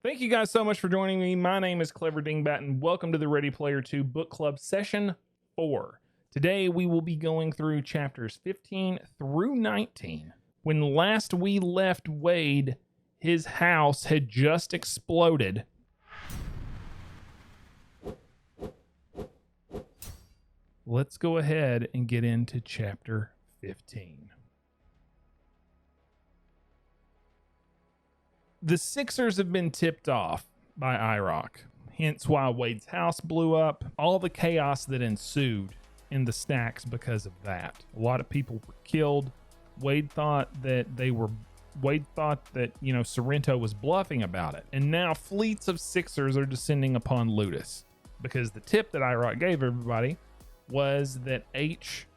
Thank you guys so much for joining me. My name is CleverDingbat, and welcome to the Ready Player 2 Book Club Session 4. Today we will be going through chapters 15 through 19. When last we left Wade, his house had just exploded. Let's go ahead and get into chapter 15. The Sixers have been tipped off by IROC, hence why Wade's house blew up, all the chaos that ensued in the stacks because of that. A lot of people were killed. Wade thought that Sorrento was bluffing about it. And now fleets of Sixers are descending upon Ludus, because the tip that IROC gave everybody was that H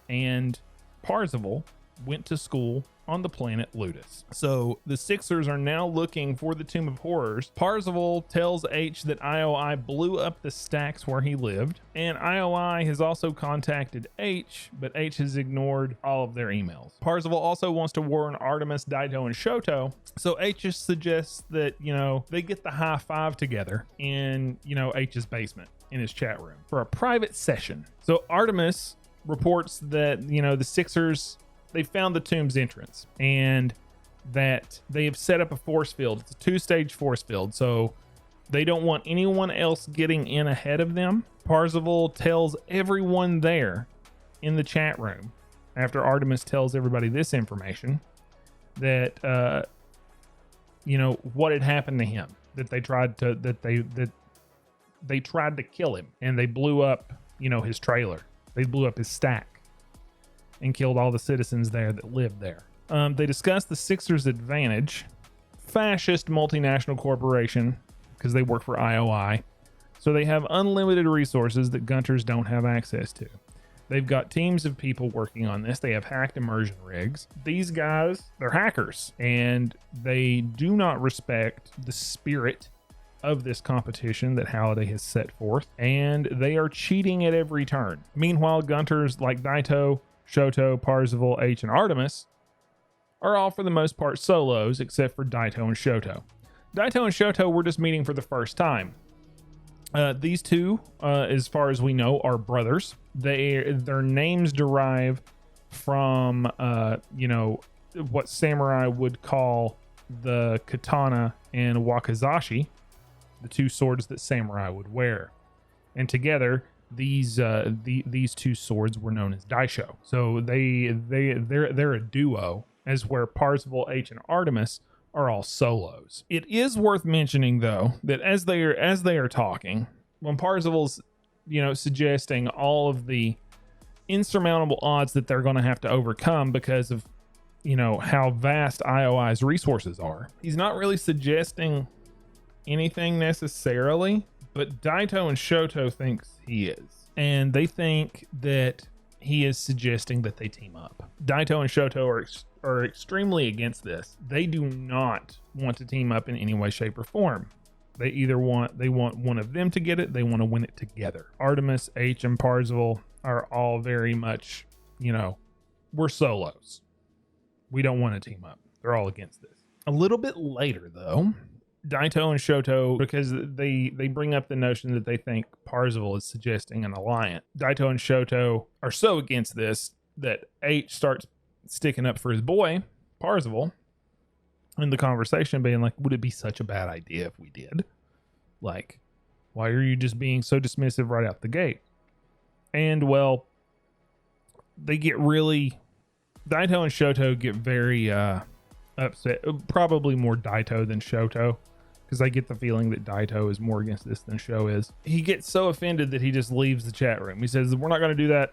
and Parzival went to school on the planet Ludus. So the Sixers are now looking for the Tomb of Horrors. Parzival tells H that IOI blew up the stacks where he lived, and IOI has also contacted H, but H has ignored all of their emails. Parzival also wants to warn Artemis, Daito, and Shoto, so H just suggests that, they get the high five together in, H's basement in his chat room for a private session. So Artemis reports that, the Sixers, they found the tomb's entrance and that they have set up a force field. It's a 2-stage force field, so they don't want anyone else getting in ahead of them. Parzival tells everyone there in the chat room, after Artemis tells everybody this information, that what had happened to him, that they tried to kill him, and they blew up his trailer. They blew up his stack and killed all the citizens there that lived there. They discussed the Sixers' advantage, fascist multinational corporation, because they work for IOI, so they have unlimited resources that Gunters don't have access to. They've got teams of people working on this. They have hacked immersion rigs. These guys, they're hackers, and they do not respect the spirit of this competition that Halliday has set forth, and they are cheating at every turn. Meanwhile, Gunters like Daito, Shoto, Parzival, H, and Artemis are all for the most part solos, except for Daito and Shoto. Daito and Shoto were just meeting for the first time. These two, as far as we know, are brothers. Their names derive from, what samurai would call the katana and wakizashi, the two swords that samurai would wear. And together, these two swords were known as daisho. So they're a duo, as where Parzival, H, and Artemis are all solos. It is worth mentioning, though, that as they are talking, when Parzival's suggesting all of the insurmountable odds that they're going to have to overcome because of how vast IOI's resources are, he's not really suggesting anything necessarily. But Daito and Shoto thinks he is. And they think that he is suggesting that they team up. Daito and Shoto are extremely against this. They do not want to team up in any way, shape, or form. They want one of them to get it. They want to win it together. Artemis, H, and Parzival are all very much, we're solos. We don't want to team up. They're all against this. A little bit later, though, Daito and Shoto, because they bring up the notion that they think Parzival is suggesting an alliance. Daito and Shoto are so against this that H starts sticking up for his boy, Parzival, in the conversation, being like, would it be such a bad idea if we did? Like, why are you just being so dismissive right out the gate? And, well, they get really... Daito and Shoto get very upset. Probably more Daito than Shoto, because I get the feeling that Daito is more against this than Sho is. He gets so offended that he just leaves the chat room. He says, we're not going to do that.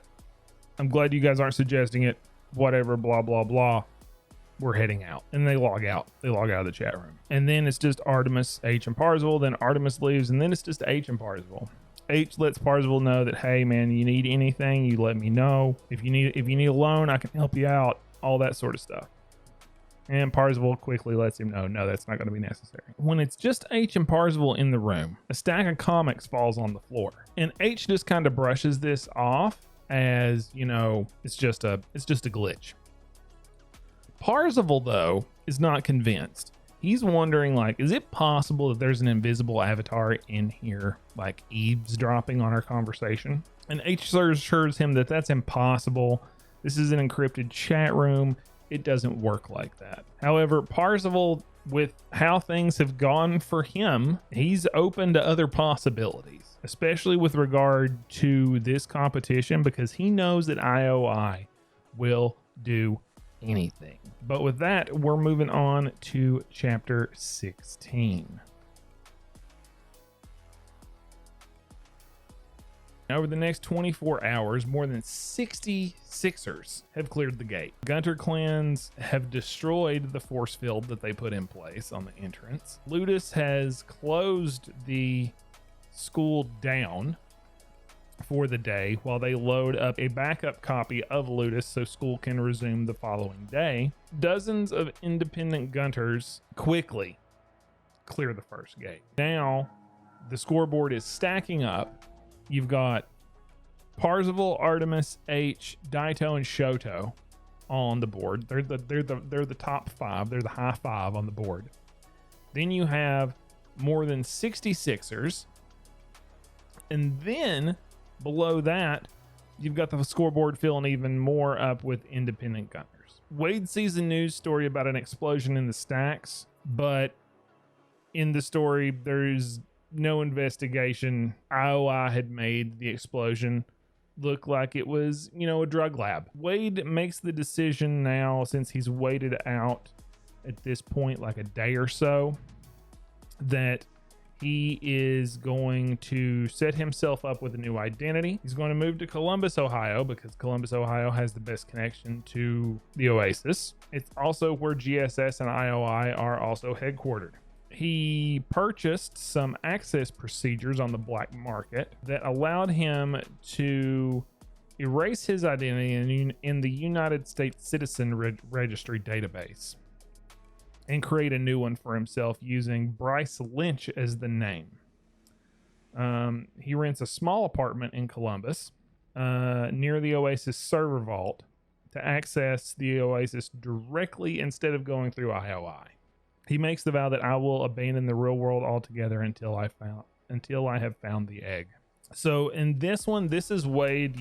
I'm glad you guys aren't suggesting it. Whatever, blah, blah, blah. We're heading out. And they log out. They log out of the chat room. And then it's just Artemis, H, and Parzival. Then Artemis leaves, and then it's just H and Parzival. H lets Parzival know that, hey, man, you need anything, you let me know. If you need a loan, I can help you out. All that sort of stuff. And Parzival quickly lets him know, no, that's not going to be necessary. When it's just H and Parzival in the room, a stack of comics falls on the floor. And H just kind of brushes this off as, it's just a glitch. Parzival, though, is not convinced. He's wondering, like, is it possible that there's an invisible avatar in here, like eavesdropping on our conversation? And H assures him that that's impossible. This is an encrypted chat room. It doesn't work like that. However, Parzival, with how things have gone for him, he's open to other possibilities, especially with regard to this competition, because he knows that IOI will do anything. But with that, we're moving on to chapter 16. Over the next 24 hours, more than 60 Sixers have cleared the gate. Gunter clans have destroyed the force field that they put in place on the entrance. Ludus has closed the school down for the day while they load up a backup copy of Ludus so school can resume the following day. Dozens of independent Gunters quickly clear the first gate. Now, the scoreboard is stacking up. You've got Parzival, Artemis, H, Daito, and Shoto on the board. They're the top five. They're the high five on the board. Then you have more than 60 Sixers. And then below that, you've got the scoreboard filling even more up with independent Gunners. Wade sees a news story about an explosion in the stacks, but in the story, there's no investigation. IOI had made the explosion look like it was, a drug lab. Wade makes the decision now, since he's waited out at this point like a day or so, that he is going to set himself up with a new identity. He's going to move to Columbus, Ohio, because Columbus, Ohio has the best connection to the Oasis. It's also where GSS and IOI are also headquartered. He purchased some access procedures on the black market that allowed him to erase his identity in the United States Citizen Registry database and create a new one for himself using Bryce Lynch as the name. He rents a small apartment in Columbus near the Oasis server vault to access the Oasis directly instead of going through IOI. He makes the vow that I will abandon the real world altogether until I have found the egg. So in this one, this is Wade,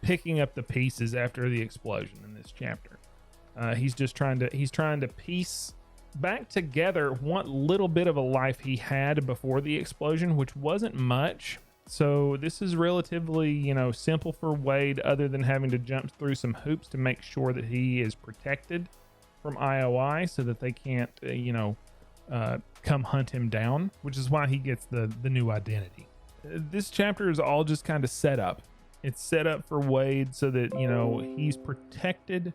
picking up the pieces after the explosion in this chapter. He's trying to piece back together what little bit of a life he had before the explosion, which wasn't much. So this is relatively, simple for Wade, other than having to jump through some hoops to make sure that he is protected from IOI so that they can't, come hunt him down, which is why he gets the new identity. This chapter is all just kind of set up. It's set up for Wade so that, he's protected.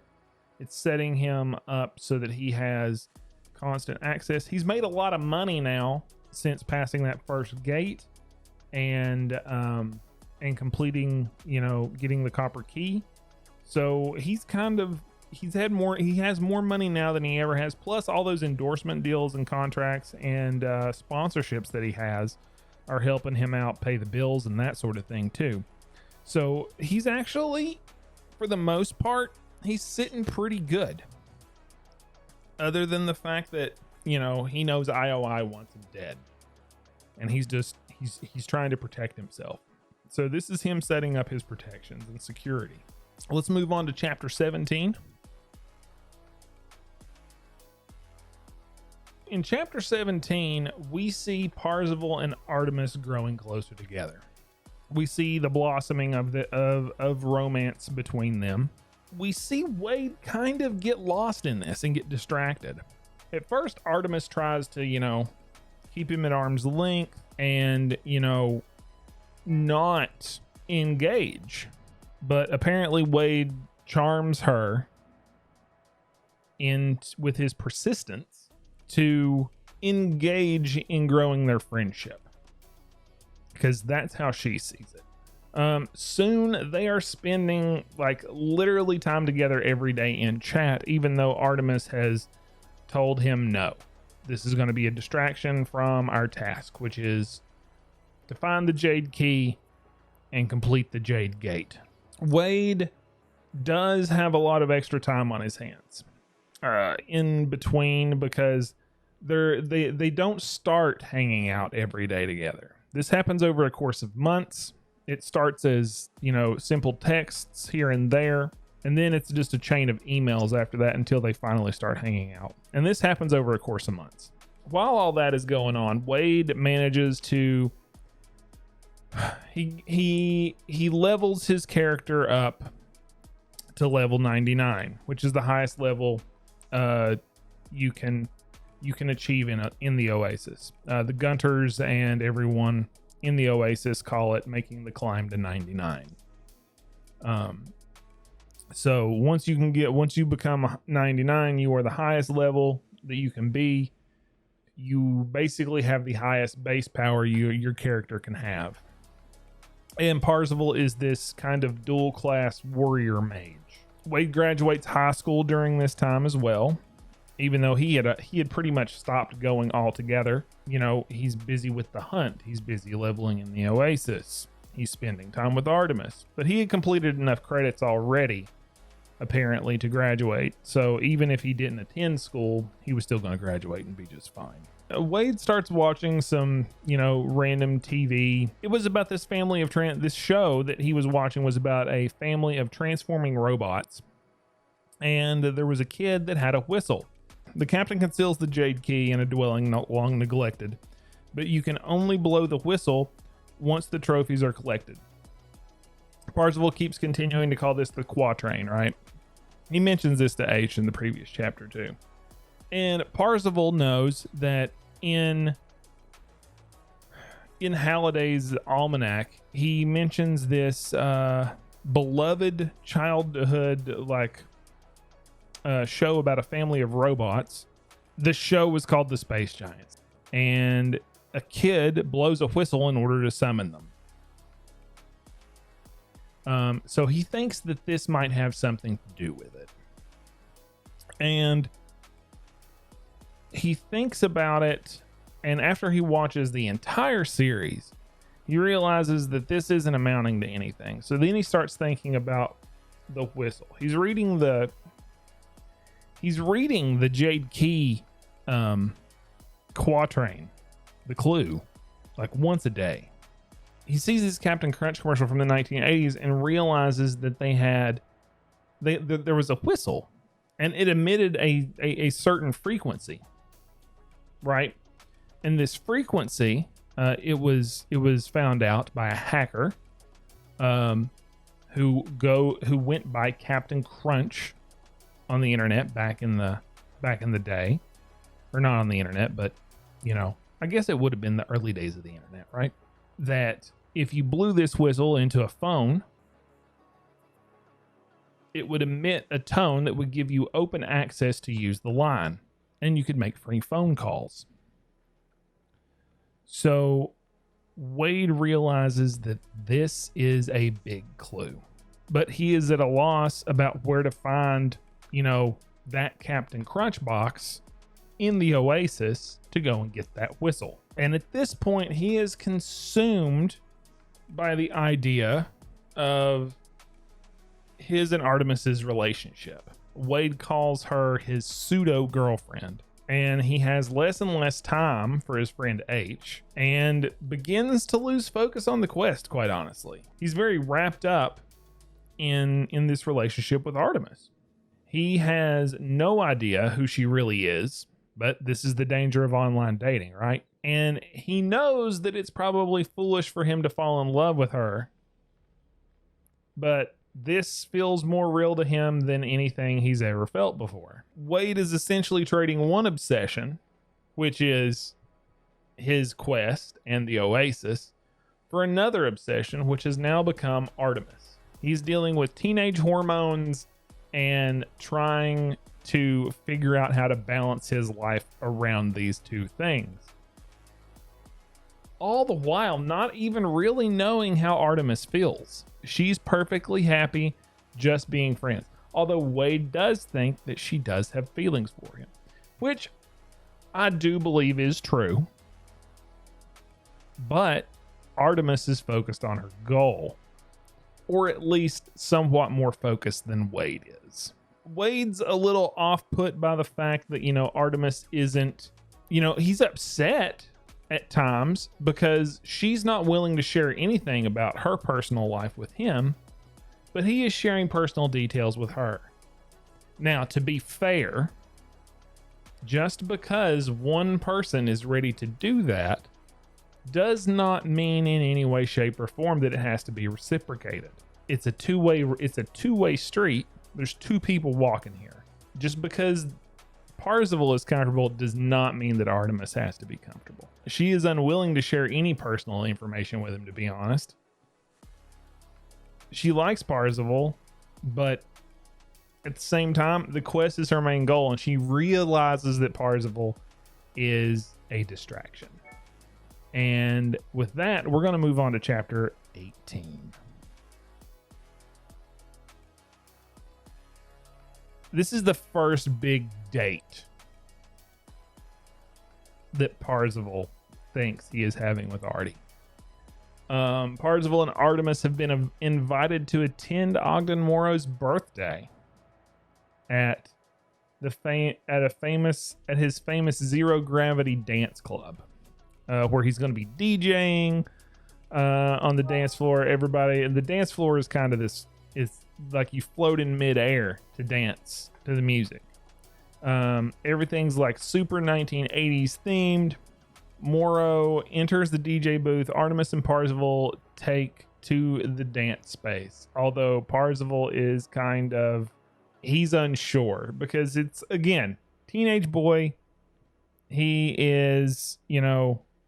It's setting him up so that he has constant access. He's made a lot of money now since passing that first gate and completing, getting the copper key. So he has more money now than he ever has, plus all those endorsement deals and contracts and sponsorships that he has are helping him out pay the bills and that sort of thing too. So he's actually, for the most part, he's sitting pretty good, other than the fact that he knows IOI wants him dead, and he's trying to protect himself. So this is him setting up his protections and security. Let's move on to chapter 17. In chapter 17, we see Parzival and Artemis growing closer together. We see the blossoming of romance between them. We see Wade kind of get lost in this and get distracted. At first, Artemis tries to, keep him at arm's length and, not engage. But apparently Wade charms her with his persistence to engage in growing their friendship, because that's how she sees it. Soon they are spending literally time together every day in chat, even though Artemis has told him no, this is going to be a distraction from our task, which is to find the Jade Key and complete the Jade Gate. Wade does have a lot of extra time on his hands in between, because they don't start hanging out every day together. This happens over a course of months. It starts as, simple texts here and there, and then it's just a chain of emails after that until they finally start hanging out. And this happens over a course of months. While all that is going on, Wade manages to he levels his character up to level 99, which is the highest level you can achieve in the Oasis. The Gunters and everyone in the Oasis call it making the climb to 99. So once you become 99, you are the highest level that you can be. You basically have the highest base power your character can have. And Parzival is this kind of dual class warrior mage. Wade graduates high school during this time as well. Even though he had pretty much stopped going altogether. He's busy with the hunt. He's busy leveling in the Oasis. He's spending time with Artemis. But he had completed enough credits already, apparently, to graduate. So even if he didn't attend school, he was still going to graduate and be just fine. Wade starts watching some, random TV. It was about this family of this show that he was watching was about a family of transforming robots. And there was a kid that had a whistle. The captain conceals the jade key in a dwelling not long neglected, but you can only blow the whistle once the trophies are collected. Parzival keeps continuing to call this the quatrain, right? He mentions this to H in the previous chapter too. And Parzival knows that in Halliday's almanac, he mentions this beloved childhood show about a family of robots. The show was called The Space Giants, and a kid blows a whistle in order to summon them. So he thinks that this might have something to do with it. And he thinks about it, and after he watches the entire series, he realizes that this isn't amounting to anything. So then he starts thinking about the whistle. He's reading the Jade Key quatrain, the clue, like once a day. He sees this Captain Crunch commercial from the 1980s and realizes that there was a whistle, and it emitted a certain frequency, right? And this frequency, it was found out by a hacker who went by Captain Crunch on the internet back in the day, or not on the internet, but I guess it would have been the early days of the internet, right? That if you blew this whistle into a phone, it would emit a tone that would give you open access to use the line, and you could make free phone calls. So Wade realizes that this is a big clue, but he is at a loss about where to find, that Captain Crunch box in the Oasis to go and get that whistle. And at this point, he is consumed by the idea of his and Artemis's relationship. Wade calls her his pseudo girlfriend, and he has less and less time for his friend H, and begins to lose focus on the quest, quite honestly. He's very wrapped up in this relationship with Artemis. He has no idea who she really is, but this is the danger of online dating, right? And he knows that it's probably foolish for him to fall in love with her, but this feels more real to him than anything he's ever felt before. Wade is essentially trading one obsession, which is his quest and the Oasis, for another obsession, which has now become Artemis. He's dealing with teenage hormones and trying to figure out how to balance his life around these two things. All the while, not even really knowing how Artemis feels. She's perfectly happy just being friends. Although Wade does think that she does have feelings for him, which I do believe is true. But Artemis is focused on her goal, or at least somewhat more focused than Wade is. Wade's a little off-put by the fact that, Artemis isn't he's upset at times because she's not willing to share anything about her personal life with him, but he is sharing personal details with her. Now, to be fair, just because one person is ready to do that does not mean in any way, shape, or form that it has to be reciprocated. It's a two-way street. There's two people walking here. Just because Parzival is comfortable does not mean that Artemis has to be comfortable. She is unwilling to share any personal information with him, to be honest. She likes Parzival, but at the same time, the quest is her main goal, and she realizes that Parzival is a distraction. And with that, we're going to move on to chapter 18. This is the first big date that Parzival thinks he is having with Artie. Parzival and Artemis have been invited to attend Ogden Morrow's birthday at his famous Zero Gravity Dance Club, where he's going to be DJing on the dance floor. Everybody, and the dance floor is kind of this. It's like you float in midair to dance to the music. Everything's like super 1980s themed. Morrow enters the DJ booth. Artemis and Parzival take to the dance space. Although Parzival is he's unsure because it's, again, teenage boy. He is,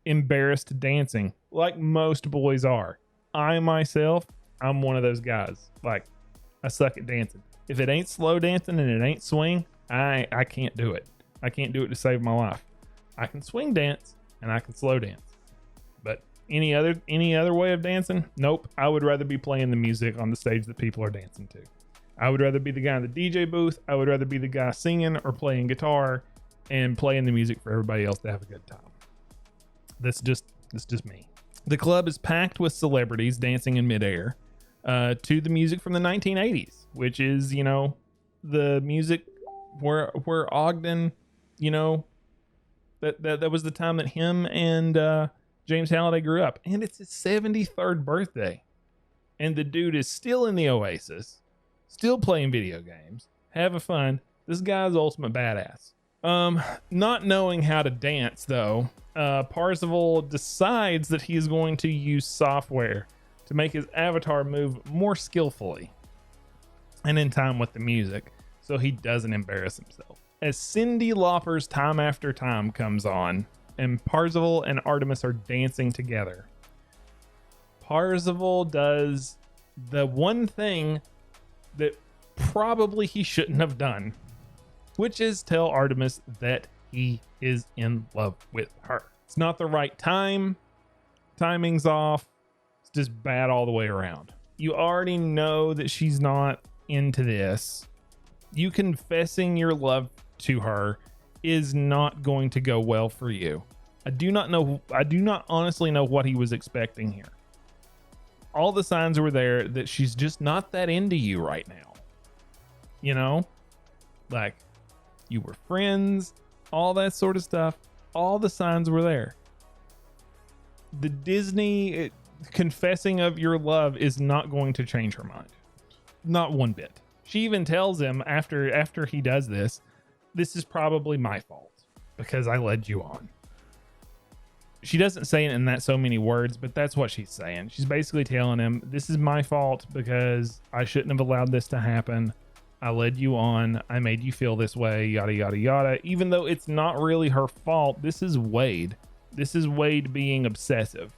embarrassed dancing like most boys are. I'm one of those guys. Like, I suck at dancing. If it ain't slow dancing and it ain't swing, I can't do it. I can't do it to save my life. I can swing dance and I can slow dance, but any other way of dancing, nope. I would rather be playing the music on the stage that people are dancing to. I would rather be the guy in the DJ booth. I would rather be the guy singing or playing guitar and playing the music for everybody else to have a good time. That's just me. The club is packed with celebrities dancing in midair to the music from the 1980s, which is, the music where Ogden, that was the time that him and James Halliday grew up. And it's his 73rd birthday. And the dude is still in the Oasis, still playing video games, having fun. This guy's ultimate badass. Not knowing how to dance, though, Parzival decides that he is going to use software to make his avatar move more skillfully and in time with the music, so he doesn't embarrass himself. As Cyndi Lauper's Time After Time comes on, and Parzival and Artemis are dancing together, Parzival does the one thing that probably he shouldn't have done, which is tell Artemis that he is in love with her. It's not the right time. Timing's off. It's just bad all the way around. You already know that she's not into this. You confessing your love to her is not going to go well for you. I do not honestly know what he was expecting here. All the signs were there that she's just not that into you right now. Like, you were friends, all that sort of stuff. All the signs were there. The Disney confessing of your love is not going to change her mind. Not one bit. She even tells him after he does this is probably my fault because I led you on. She doesn't say it in that so many words, but that's what she's saying. She's basically telling him, this is my fault because I shouldn't have allowed this to happen. I led you on. I made you feel this way, yada, yada, yada. Even though it's not really her fault, this is Wade. This is Wade being obsessive.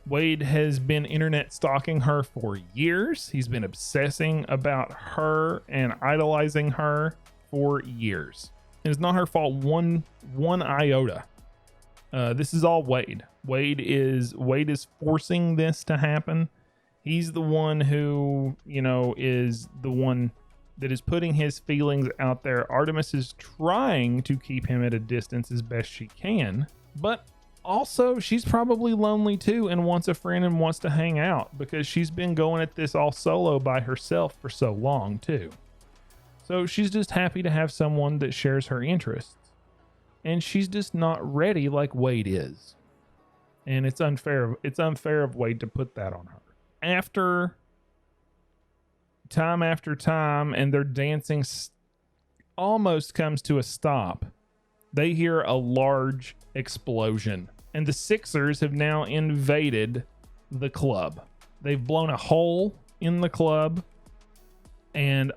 Wade has been internet stalking her for years. He's been obsessing about her and idolizing her for years. And it's not her fault one iota. This is all Wade. Wade is forcing this to happen. He's the one who, is the one that is putting his feelings out there. Artemis is trying to keep him at a distance as best she can, but also she's probably lonely too and wants a friend and wants to hang out because she's been going at this all solo by herself for so long too. So she's just happy to have someone that shares her interests. and she's just not ready like Wade is. And it's unfair. It's unfair of Wade to put that on her. After time, and their dancing almost comes to a stop, they hear a large explosion, and the Sixers have now invaded the club. They've blown a hole in the club, and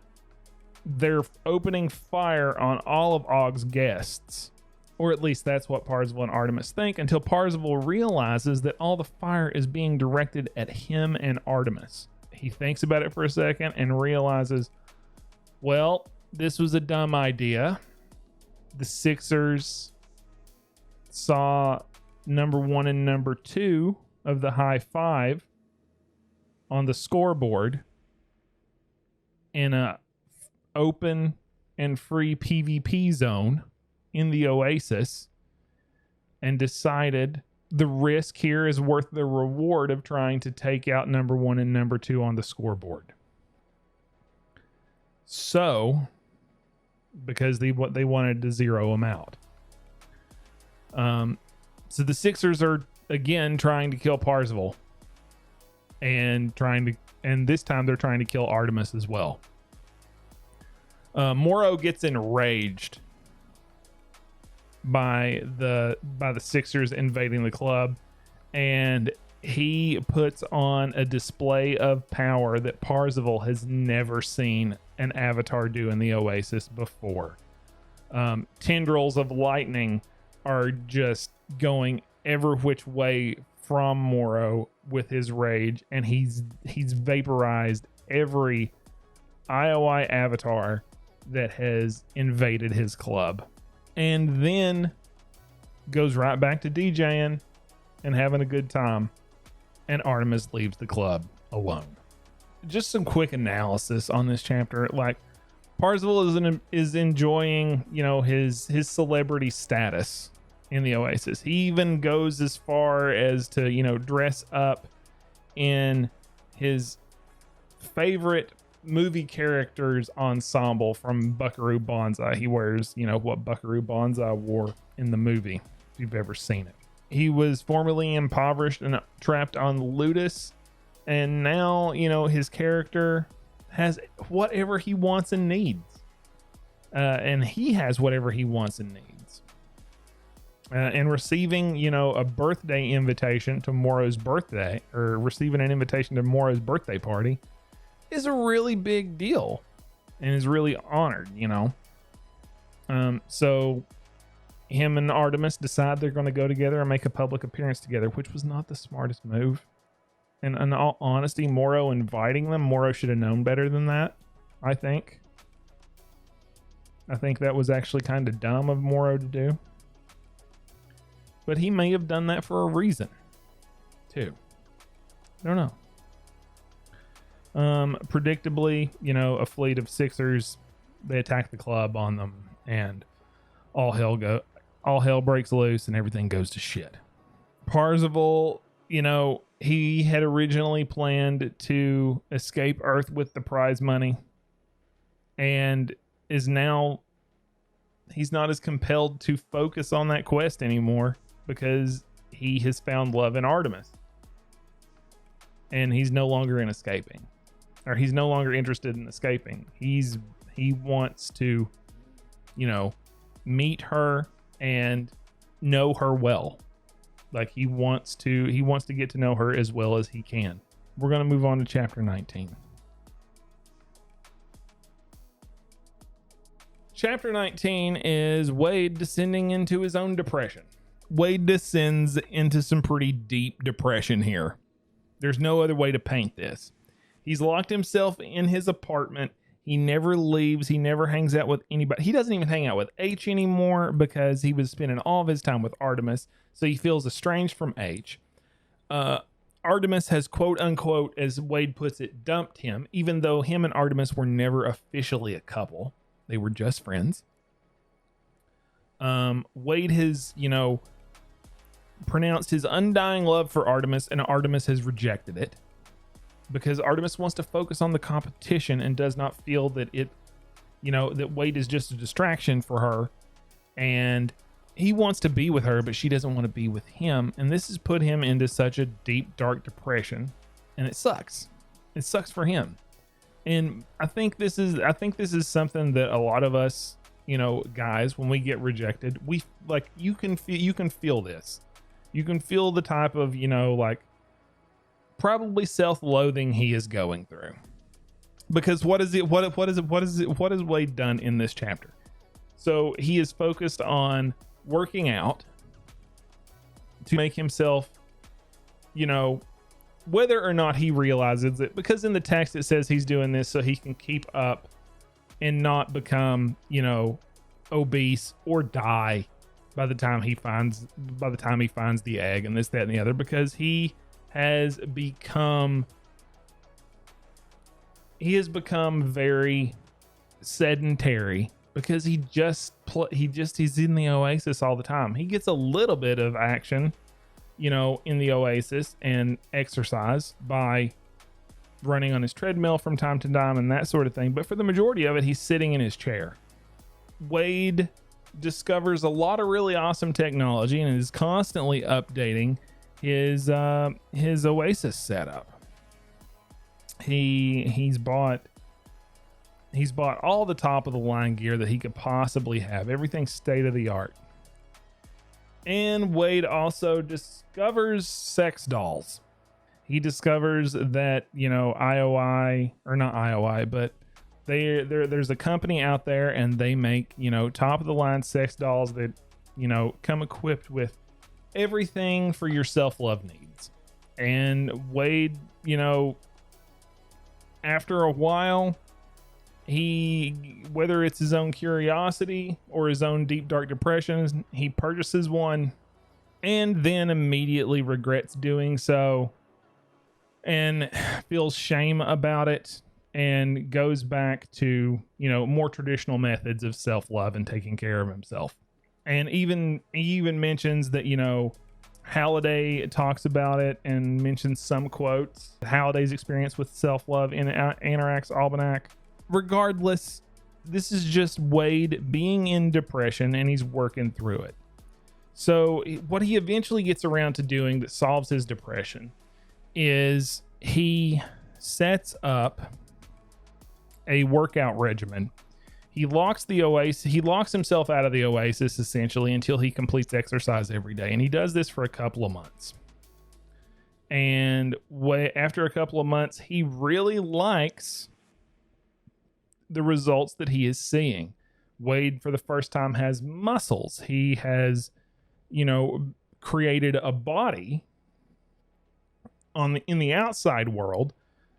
they're opening fire on all of Ogg's guests. Or at least that's what Parzival and Artemis think, until Parzival realizes that all the fire is being directed at him and Artemis. He thinks about it for a second and realizes, well, this was a dumb idea. The Sixers saw number 1 and number 2 of the high five on the scoreboard in a open and free PvP zone in the Oasis, and decided the risk here is worth the reward of trying to take out number 1 and number 2 on the scoreboard. So, because they wanted to zero them out. So the Sixers are again trying to kill Parzival, and this time they're trying to kill Artemis as well. Morrow gets enraged by the Sixers invading the club, and he puts on a display of power that Parzival has never seen an avatar do in the Oasis before. Tendrils of lightning are just going every which way from Morrow with his rage, and he's vaporized every IOI avatar that has invaded his club, and then goes right back to DJing and having a good time, and Artemis leaves the club alone. Just some quick analysis on this chapter. Like, Parzival is enjoying, his celebrity status in the Oasis. He even goes as far as to, dress up in his favorite movie characters ensemble from Buckaroo Banzai. He wears, what Buckaroo Banzai wore in the movie, if you've ever seen it. He was formerly impoverished and trapped on Ludus, and now, his character has whatever he wants and needs. And he has whatever he wants and needs. And receiving, a birthday invitation to Morrow's birthday, or receiving an invitation to Morrow's birthday party, is a really big deal and is really honored, So him and Artemis decide they're going to go together and make a public appearance together, which was not the smartest move. And in all honesty, Morrow inviting them, Morrow should have known better than that, I think. I think that was actually kind of dumb of Morrow to do. But he may have done that for a reason, too. I don't know. Predictably, a fleet of Sixers, they attack the club on them, and all hell breaks loose and everything goes to shit. Parzival, he had originally planned to escape Earth with the prize money, and he's not as compelled to focus on that quest anymore because he has found love in Artemis, and he's no longer he's no longer interested in escaping. He wants to, meet her and know her well. Like, he wants to get to know her as well as he can. We're going to move on to chapter 19. Chapter 19 is Wade descending into his own depression. Wade descends into some pretty deep depression here. There's no other way to paint this. He's locked himself in his apartment. He never leaves. He never hangs out with anybody. He doesn't even hang out with H anymore because he was spending all of his time with Artemis. So he feels estranged from H. Artemis has, quote unquote, as Wade puts it, dumped him, even though him and Artemis were never officially a couple. They were just friends. Wade has, pronounced his undying love for Artemis, and Artemis has rejected it. Because Artemis wants to focus on the competition and does not feel that that Wade is just a distraction for her, and he wants to be with her, but she doesn't want to be with him. And this has put him into such a deep, dark depression. And it sucks. It sucks for him. And I think this is something that a lot of us, you know, guys, when we get rejected, we like, you can feel this. You can feel the type of, you know, like probably self-loathing he is going through. Because what has Wade done in this chapter? So he is focused on working out to make himself, you know, whether or not he realizes it, because in the text it says he's doing this so he can keep up and not become, you know, obese or die by the time he finds the egg and this, that, and the other, because he has become very sedentary, because he's in the Oasis all the time. He gets a little bit of action, you know, in the Oasis and exercise by running on his treadmill from time to time and that sort of thing. But for the majority of it, he's sitting in his chair. Wade discovers a lot of really awesome technology and is constantly updating his Oasis setup. He's bought all the top of the line gear that he could possibly have. Everything state of the art. And Wade also discovers sex dolls. He discovers that, you know, there's a company out there and they make, you know, top of the line sex dolls that, you know, come equipped with everything for your self-love needs. And Wade, you know, after a while, whether it's his own curiosity or his own deep dark depression, he purchases one and then immediately regrets doing so and feels shame about it and goes back to, you know, more traditional methods of self-love and taking care of himself. And he even mentions that, you know, Halliday talks about it and mentions some quotes, Halliday's experience with self-love in Anorak's Almanac. Regardless, this is just Wade being in depression and he's working through it. So what he eventually gets around to doing that solves his depression is he sets up a workout regimen. He locks himself out of the Oasis essentially until he completes exercise every day. And he does this for a couple of months. And after a couple of months, he really likes the results that he is seeing. Wade, for the first time, has muscles. He has, you know, created a body in the outside world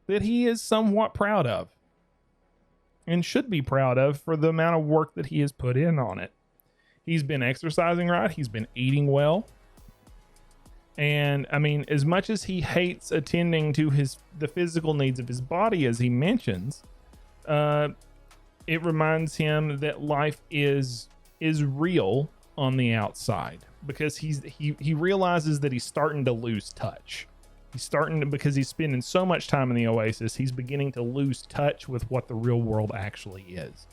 that he is somewhat proud of and should be proud of for the amount of work that he has put in on it. He's been exercising right. He's been eating well. And I mean, as much as he hates attending to the physical needs of his body, as he mentions, it reminds him that life is real on the outside, because he realizes that he's starting to lose touch. Because he's spending so much time in the Oasis, he's beginning to lose touch with what the real world actually is,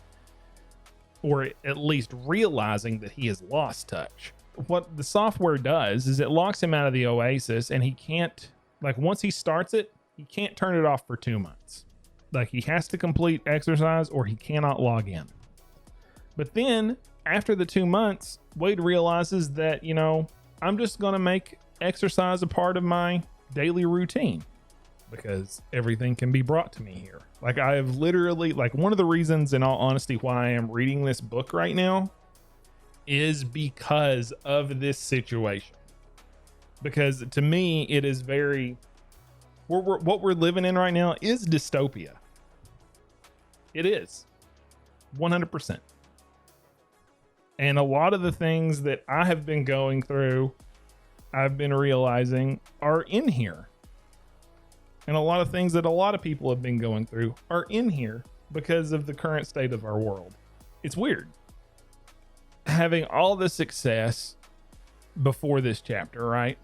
or at least realizing that he has lost touch. What the software does is it locks him out of the Oasis, and he can't, like, once he starts it, he can't turn it off for 2 months. Like, he has to complete exercise or he cannot log in. But then after the 2 months, Wade realizes that, you know, I'm just going to make exercise a part of my daily routine, because everything can be brought to me here. Like, I have literally, like, one of the reasons, in all honesty, why I am reading this book right now is because of this situation. Because to me, it is very, what we're living in right now is dystopia. It is 100%. And a lot of the things that I have been going through, I've been realizing are in here. And a lot of things that a lot of people have been going through are in here because of the current state of our world. It's weird. Having all the success before this chapter, right?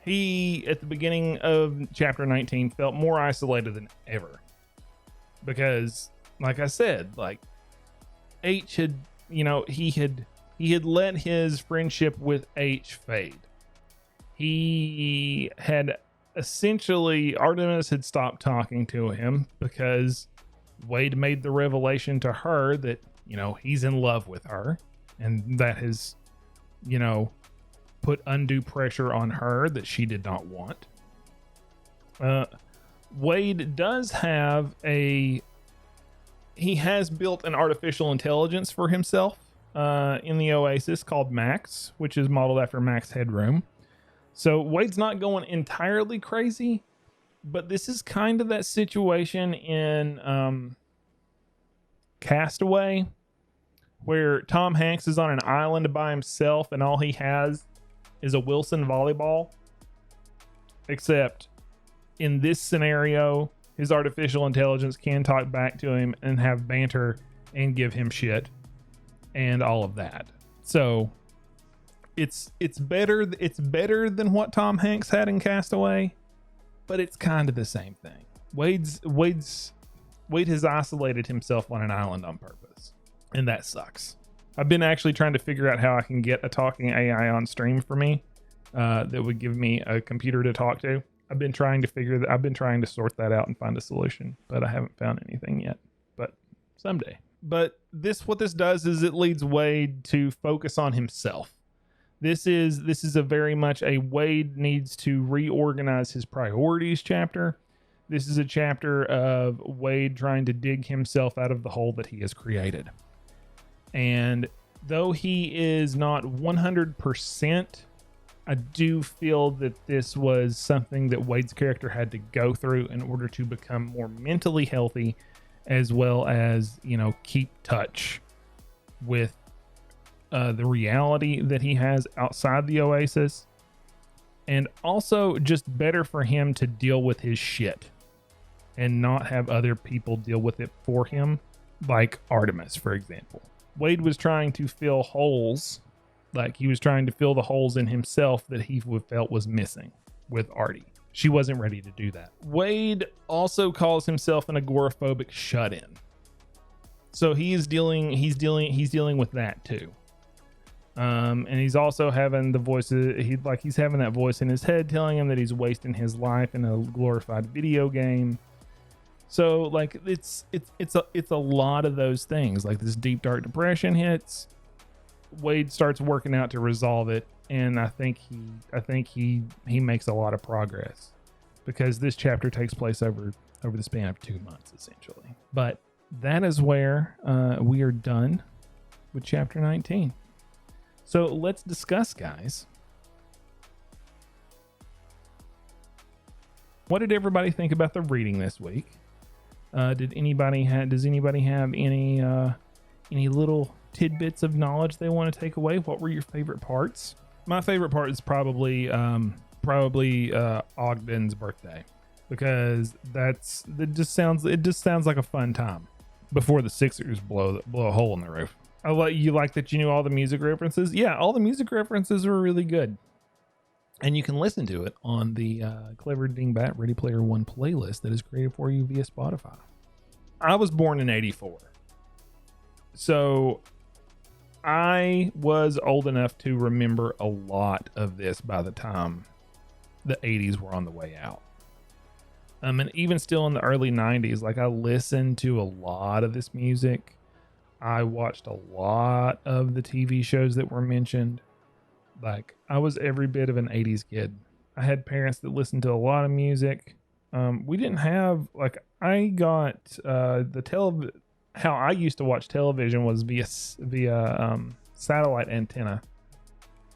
He, at the beginning of chapter 19, felt more isolated than ever. Because, like I said, like, H had, you know, he he had let his friendship with H fade. He had essentially, Artemis had stopped talking to him because Wade made the revelation to her that, you know, he's in love with her, and that has, you know, put undue pressure on her that she did not want. Wade does have he has built an artificial intelligence for himself in the Oasis called Max, which is modeled after Max Headroom. So Wade's not going entirely crazy, but this is kind of that situation in Castaway, where Tom Hanks is on an island by himself and all he has is a Wilson volleyball. Except in this scenario, his artificial intelligence can talk back to him and have banter and give him shit and all of that. So it's better than what Tom Hanks had in Castaway, but it's kind of the same thing. Wade has isolated himself on an island on purpose, and that sucks. I've been actually trying to figure out how I can get a talking AI on stream for me that would give me a computer to talk to. I've been trying to sort that out and find a solution, but I haven't found anything yet. But someday. But what this does is it leads Wade to focus on himself. This is a very much a Wade needs to reorganize his priorities chapter. This is a chapter of Wade trying to dig himself out of the hole that he has created. And though he is not 100%, I do feel that this was something that Wade's character had to go through in order to become more mentally healthy, as well as, you know, keep touch with the reality that he has outside the Oasis, and also just better for him to deal with his shit and not have other people deal with it for him, like Artemis, for example. Wade was trying to fill holes, like he was trying to fill the holes in himself that he felt was missing with Artie. She wasn't ready to do that. Wade also calls himself an agoraphobic shut-in. So he's dealing with that too. And he's also having the voices, he's having that voice in his head telling him that he's wasting his life in a glorified video game. So like it's a lot of those things. Like this deep dark depression hits. Wade starts working out to resolve it, and I think he makes a lot of progress, because this chapter takes place over the span of 2 months essentially. But that is where we are done with chapter 19. So let's discuss, guys. What did everybody think about the reading this week? Does anybody have any little tidbits of knowledge they want to take away? What were your favorite parts? My favorite part is probably Ogden's birthday, because it just sounds like a fun time before the Sixers blow a hole in the roof. You like that you knew all the music references? Yeah, all the music references were really good. And you can listen to it on the CleverDingbat Ready Player One playlist that is created for you via Spotify. I was born in 84. So I was old enough to remember a lot of this by the time the 80s were on the way out. And even still in the early 90s, like I listened to a lot of this music. I watched a lot of the TV shows that were mentioned. Like I was every bit of an 80s kid. I had parents that listened to a lot of music. We didn't have, like, I got how I used to watch television was via satellite antenna.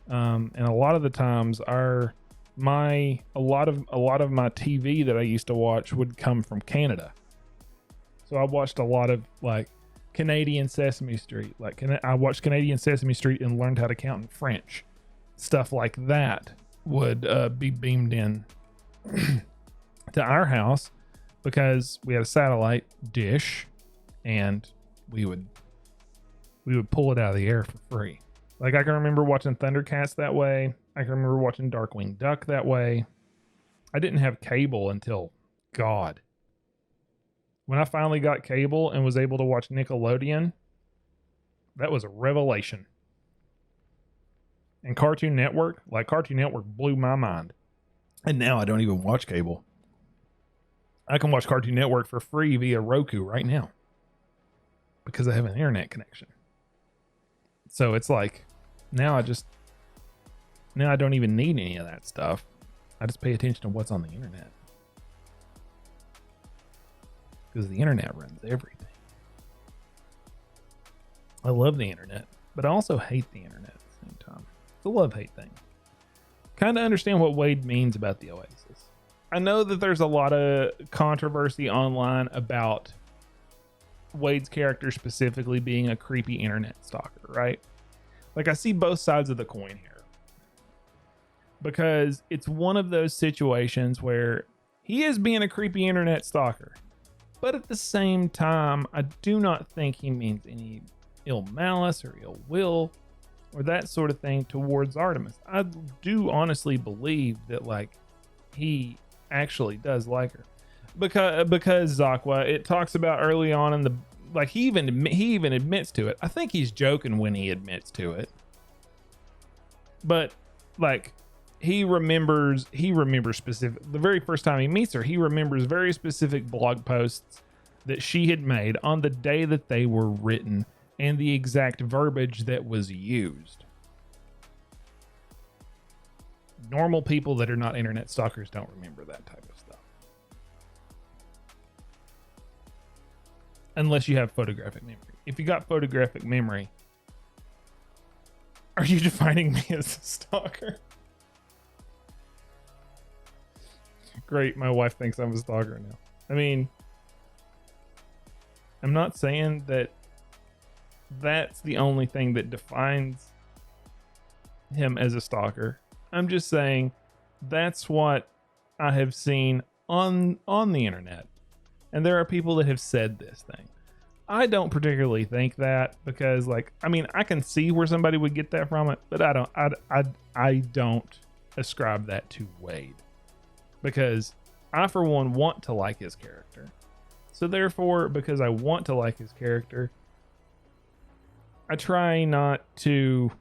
And a lot of the times a lot of my TV that I used to watch would come from Canada. So I watched a lot of like Canadian Sesame Street. Like I watched Canadian Sesame Street and learned how to count in French. Stuff like that would be beamed in to our house because we had a satellite dish, and we would pull it out of the air for free. Like I can remember watching Thundercats that way. I can remember watching Darkwing Duck that way. I didn't have cable until God. When I finally got cable and was able to watch Nickelodeon, that was a revelation. And Cartoon Network blew my mind. And now I don't even watch cable. I can watch Cartoon Network for free via Roku right now because I have an internet connection. So it's like, now I don't even need any of that stuff. I just pay attention to what's on the internet. Because the internet runs everything. I love the internet, but I also hate the internet at the same time. It's a love-hate thing. Kind of understand what Wade means about the Oasis. I know that there's a lot of controversy online about Wade's character specifically being a creepy internet stalker, right? Like, I see both sides of the coin here. Because it's one of those situations where he is being a creepy internet stalker. But at the same time, I do not think he means any ill malice or ill will or that sort of thing towards Artemis. I do honestly believe that, like, he actually does like her. Because Zakwa, it talks about early on in the, like, he even admits to it. I think he's joking when he admits to it. But, like, he remembers specific, the very first time he meets her, he remembers very specific blog posts that she had made on the day that they were written and the exact verbiage that was used. Normal people that are not internet stalkers don't remember that type of stuff. Unless you have photographic memory. If you got photographic memory, are you defining me as a stalker? Great, my wife thinks I'm a stalker now. I mean, I'm not saying that that's the only thing that defines him as a stalker. I'm just saying that's what I have seen on the internet. And there are people that have said this thing. I don't particularly think that because, like, I mean, I can see where somebody would get that from it, but I don't ascribe that to Wade. Because I, for one, want to like his character. So therefore, because I want to like his character, I try not to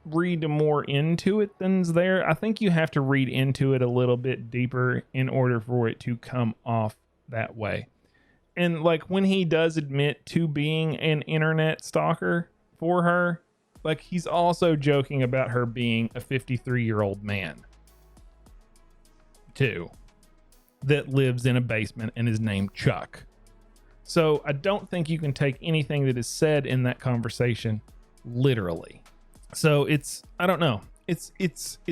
read more into it than's there. I think you have to read into it a little bit deeper in order for it to come off that way. And, like, when he does admit to being an internet stalker for her, like, he's also joking about her being a 53-year-old man too, that lives in a basement and is named Chuck. So I don't think you can take anything that is said in that conversation literally. So I don't know. It's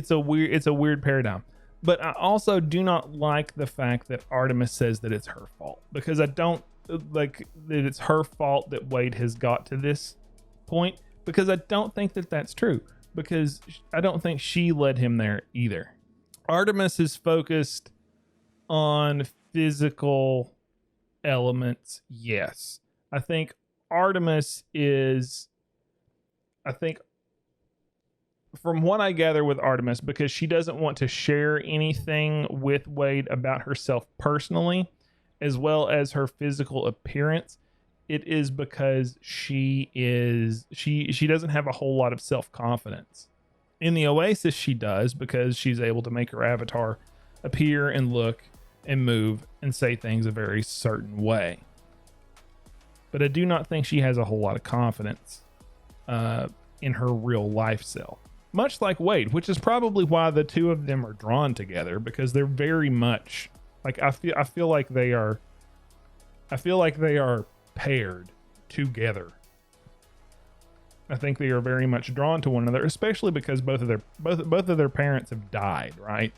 a weird paradigm. But I also do not like the fact that Artemis says that it's her fault, because I don't like that it's her fault that Wade has got to this point, because I don't think that that's true, because I don't think she led him there either. Artemis is focused on physical elements. Yes. I think from what I gather with Artemis, because she doesn't want to share anything with Wade about herself personally, as well as her physical appearance, it is because she doesn't have a whole lot of self-confidence. In the Oasis, she does, because she's able to make her avatar appear and look and move and say things a very certain way. But I do not think she has a whole lot of confidence in her real life self. Much like Wade, which is probably why the two of them are drawn together, because they're very much like, I feel like they are paired together. I think they are very much drawn to one another, especially because both of their parents have died, right?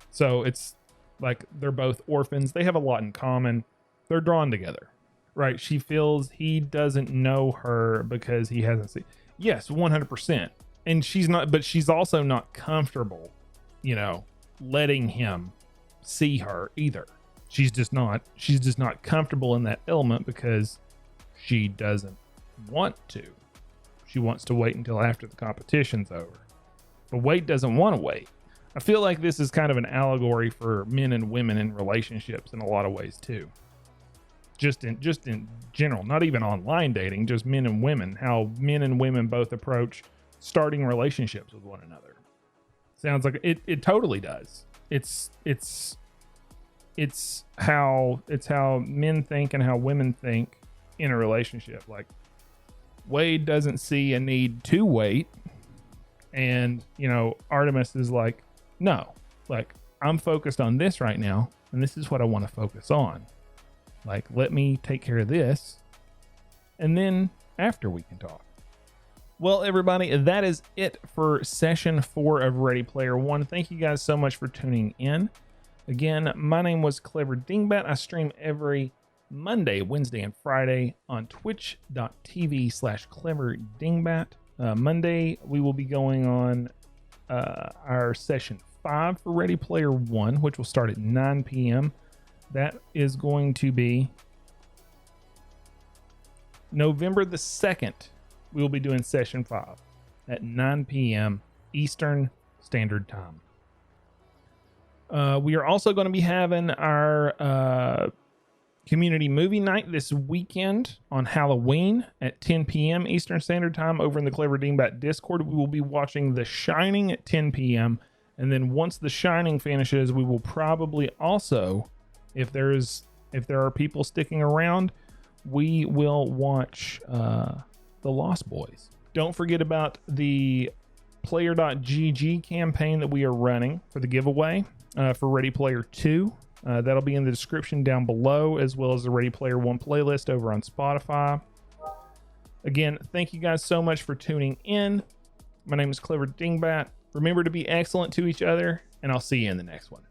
So it's like they're both orphans. They have a lot in common. They're drawn together, right? She feels he doesn't know her because he hasn't seen. Yes, 100%. And she's also not comfortable, letting him see her either. She's just not comfortable in that element because she doesn't want to. She wants to wait until after the competition's over. But Wade doesn't want to wait. I feel like this is kind of an allegory for men and women in relationships in a lot of ways too. just in general, not even online dating, just men and women, how men and women both approach starting relationships with one another. Sounds like it totally does. It's how men think and how women think in a relationship. Like, Wade doesn't see a need to wait, and Artemis is like, no, like, I'm focused on this right now, and this is what I want to focus on. Like, let me take care of this, and then after we can talk. Well, everybody, that is it for session 4 of Ready Player One. Thank you guys so much for tuning in. Again, my name was CleverDingbat. I stream every Monday, Wednesday, and Friday on twitch.tv/CleverDingbat. Monday, we will be going on our session 5 for Ready Player One, which will start at 9 p.m. That is going to be November the 2nd. We will be doing session 5 at 9 p.m. Eastern Standard Time. We are also going to be having our community movie night this weekend on Halloween at 10 p.m. Eastern Standard Time over in the CleverDingbat Discord. We will be watching The Shining at 10 p.m. And then once The Shining finishes, we will probably also, if there are people sticking around, we will watch The Lost Boys. Don't forget about the player.gg campaign that we are running for the giveaway for Ready Player 2. That'll be in the description down below, as well as the Ready Player One playlist over on Spotify. Again, thank you guys so much for tuning in. My name is CleverDingbat. Remember to be excellent to each other, and I'll see you in the next one.